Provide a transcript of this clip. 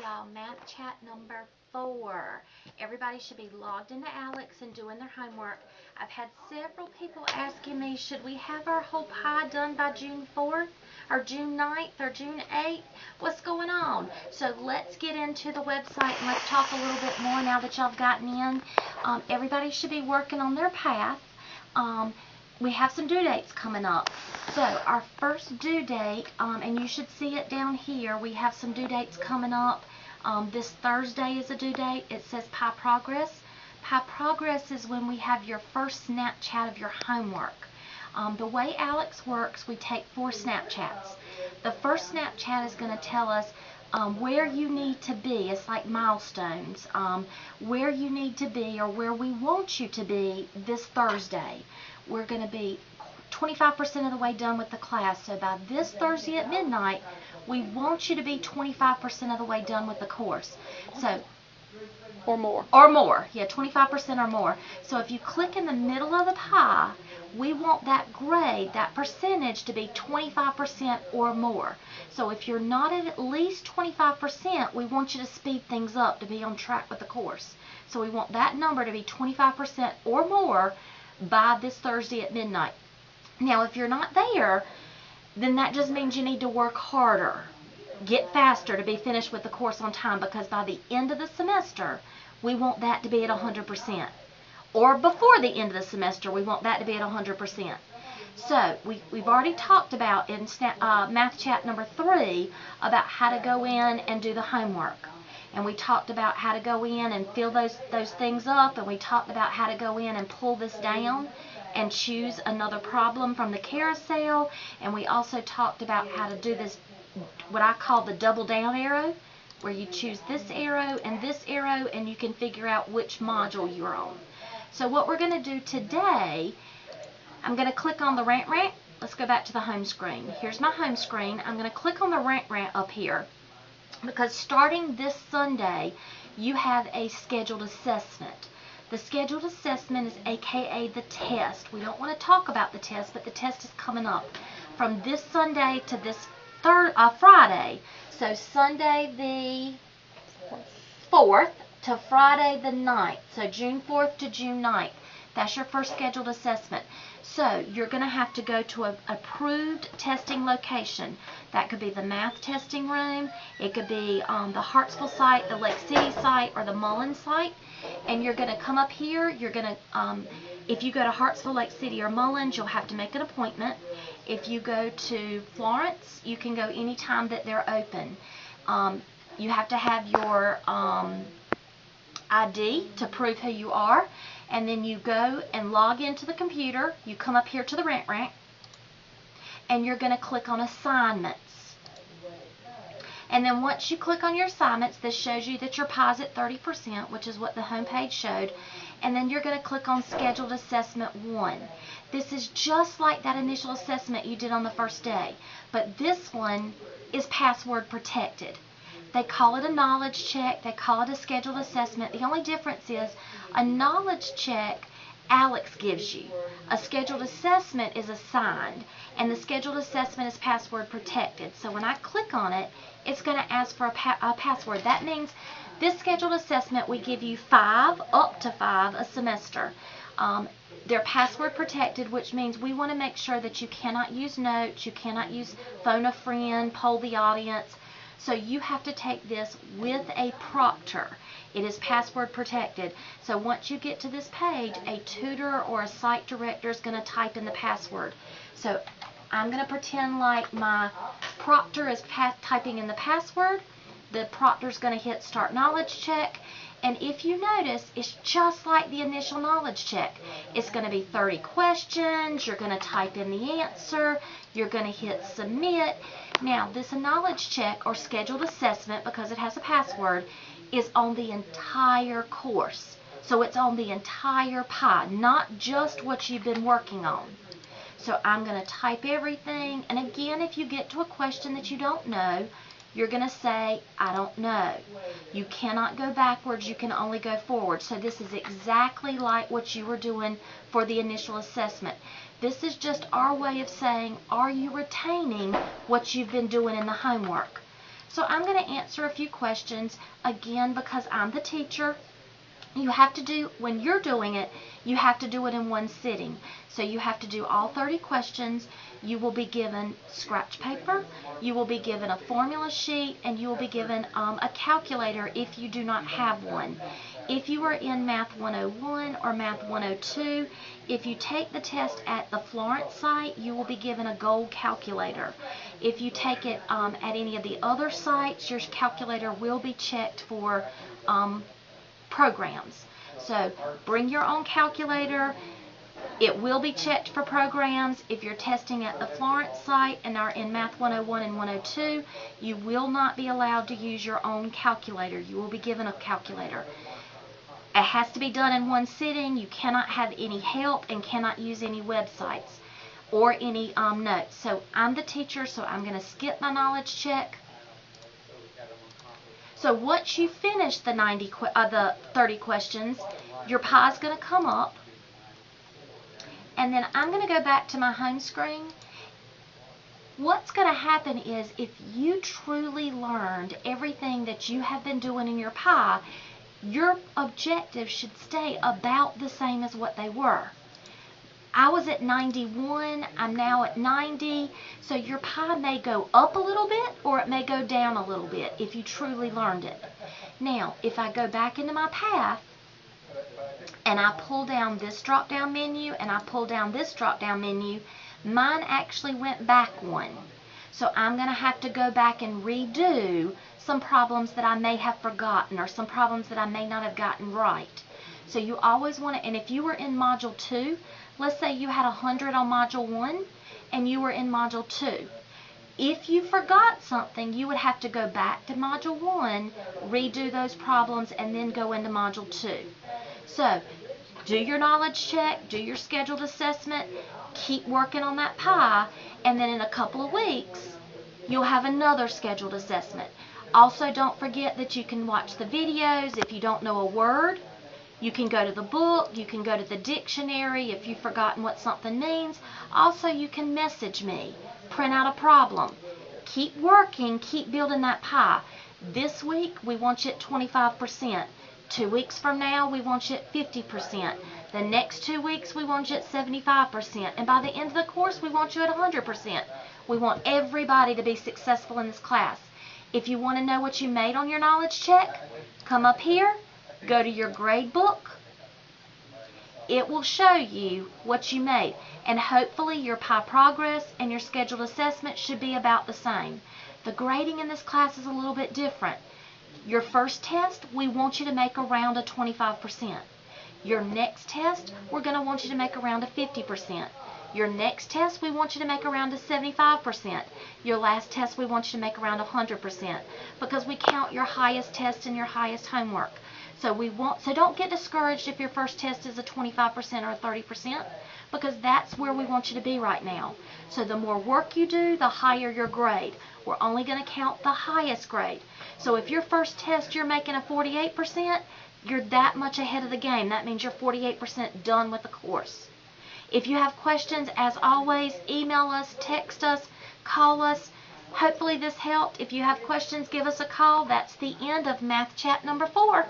y'all. Math chat number 4. Everybody should be logged into Alex and doing their homework. I've had several people asking me, should we have our whole pie done by June 4th or June 9th or June 8th? What's going on? So let's get into the website and let's talk a little bit more now that y'all have gotten in. Everybody should be working on their path. We have some due dates coming up. So our first due date, and you should see it down here, we have some due dates coming up. This Thursday is a due date. It says Pie Progress. Pie Progress is when we have your first Snapchat of your homework. The way Alex works, we take 4 Snapchats. The first Snapchat is going to tell us where you need to be. It's like milestones. Where you need to be or where we want you to be this Thursday. We're going to be 25% of the way done with the class. So by this Thursday at midnight, we want you to be 25% of the way done with the course. So, or more. Or more. Yeah, 25% or more. So if you click in the middle of the pie, we want that grade, that percentage, to be 25% or more. So if you're not at least 25%, we want you to speed things up to be on track with the course. So we want that number to be 25% or more by this Thursday at midnight. Now, if you're not there, then that just means you need to work harder. Get faster to be finished with the course on time, because by the end of the semester, we want that to be at 100%. Or before the end of the semester, we want that to be at 100%. So, we've already talked about in Math Chat number 3 about how to go in and do the homework. And we talked about how to go in and fill those things up, and we talked about how to go in and pull this down and choose another problem from the carousel, and we also talked about how to do this, what I call the double down arrow, where you choose this arrow, and you can figure out which module you're on. So what we're going to do today, I'm going to click on the Rant Rant. Let's go back to the home screen. Here's my home screen. I'm going to click on the Rant Rant up here, because starting this Sunday, you have a scheduled assessment. The scheduled assessment is AKA the test. We don't want to talk about the test, but the test is coming up from this Sunday to this Friday. So Sunday the 4th to Friday the 9th. So June 4th to June 9th. That's your first scheduled assessment. So you're going to have to go to an approved testing location. That could be the math testing room. It could be the Hartsville site, the Lake City site, or the Mullins site. And you're going to come up here. You're going to, if you go to Hartsville, Lake City, or Mullins, you'll have to make an appointment. If you go to Florence, you can go anytime that they're open. You have to have your ID to prove who you are. And then you go and log into the computer. You come up here to the Rant Rant, and you're going to click on Assignments. And then once you click on your assignments, this shows you that your pie's at 30%, which is what the home page showed. And then you're going to click on Scheduled Assessment 1. This is just like that initial assessment you did on the first day, but this one is password protected. They call it a knowledge check. They call it a scheduled assessment. The only difference is a knowledge check Alex gives you. A scheduled assessment is assigned, and the scheduled assessment is password protected. So when I click on it, it's going to ask for a password. That means this scheduled assessment, we give you 5, up to 5 a semester. They're password protected, which means we want to make sure that you cannot use notes, you cannot use phone a friend, poll the audience. So you have to take this with a proctor. It is password protected. So once you get to this page, a tutor or a site director is going to type in the password. So I'm going to pretend like my proctor is typing in the password. The proctor is going to hit Start Knowledge Check. And if you notice, it's just like the initial knowledge check. It's going to be 30 questions. You're going to type in the answer. You're going to hit Submit. Now, this knowledge check or scheduled assessment, because it has a password, is on the entire course. So it's on the entire pie, not just what you've been working on. So I'm going to type everything. And again, if you get to a question that you don't know, you're going to say, I don't know. You cannot go backwards. You can only go forward. So this is exactly like what you were doing for the initial assessment. This is just our way of saying, are you retaining what you've been doing in the homework? So I'm going to answer a few questions, again, because I'm the teacher. You have to do, when you're doing it, you have to do it in one sitting. So you have to do all 30 questions. You will be given scratch paper, you will be given a formula sheet, and you will be given a calculator if you do not have one. If you are in Math 101 or Math 102, if you take the test at the Florence site, you will be given a gold calculator. If you take it at any of the other sites, your calculator will be checked for programs. So bring your own calculator. It will be checked for programs. If you're testing at the Florence site and are in Math 101 and 102, you will not be allowed to use your own calculator. You will be given a calculator. It has to be done in one sitting. You cannot have any help and cannot use any websites or any notes. So I'm the teacher, so I'm going to skip my knowledge check. So once you finish the 30 questions, your pie is going to come up. And then I'm going to go back to my home screen. What's going to happen is, if you truly learned everything that you have been doing in your pie, your objectives should stay about the same as what they were. I was at 91, I'm now at 90, so your pie may go up a little bit or it may go down a little bit if you truly learned it. Now, if I go back into my path, and I pull down this drop down menu and I pull down this drop down menu, mine actually went back one. So I'm going to have to go back and redo some problems that I may have forgotten or some problems that I may not have gotten right. So you always want to, and if you were in Module 2, let's say you had 100 on Module 1 and you were in Module 2. If you forgot something, you would have to go back to Module 1, redo those problems, and then go into Module 2. So, do your knowledge check, do your scheduled assessment, keep working on that pie, and then in a couple of weeks, you'll have another scheduled assessment. Also, don't forget that you can watch the videos. If you don't know a word, you can go to the book, you can go to the dictionary if you've forgotten what something means. Also, you can message me, print out a problem. Keep working, keep building that pie. This week, we want you at 25%. 2 weeks from now, we want you at 50%. The next 2 weeks, we want you at 75%. And by the end of the course, we want you at 100%. We want everybody to be successful in this class. If you want to know what you made on your knowledge check, come up here, go to your grade book. It will show you what you made. And hopefully your pie progress and your scheduled assessment should be about the same. The grading in this class is a little bit different. Your first test, we want you to make around a 25%. Your next test, we're going to want you to make around a 50%. Your next test, we want you to make around a 75%. Your last test, we want you to make around 100%, because we count your highest test and your highest homework. So don't get discouraged if your first test is a 25% or a 30%, because that's where we want you to be right now. So the more work you do, the higher your grade. We're only going to count the highest grade. So if your first test you're making a 48%, you're that much ahead of the game. That means you're 48% done with the course. If you have questions, as always, email us, text us, call us. Hopefully this helped. If you have questions, give us a call. That's the end of Math Chat number 4.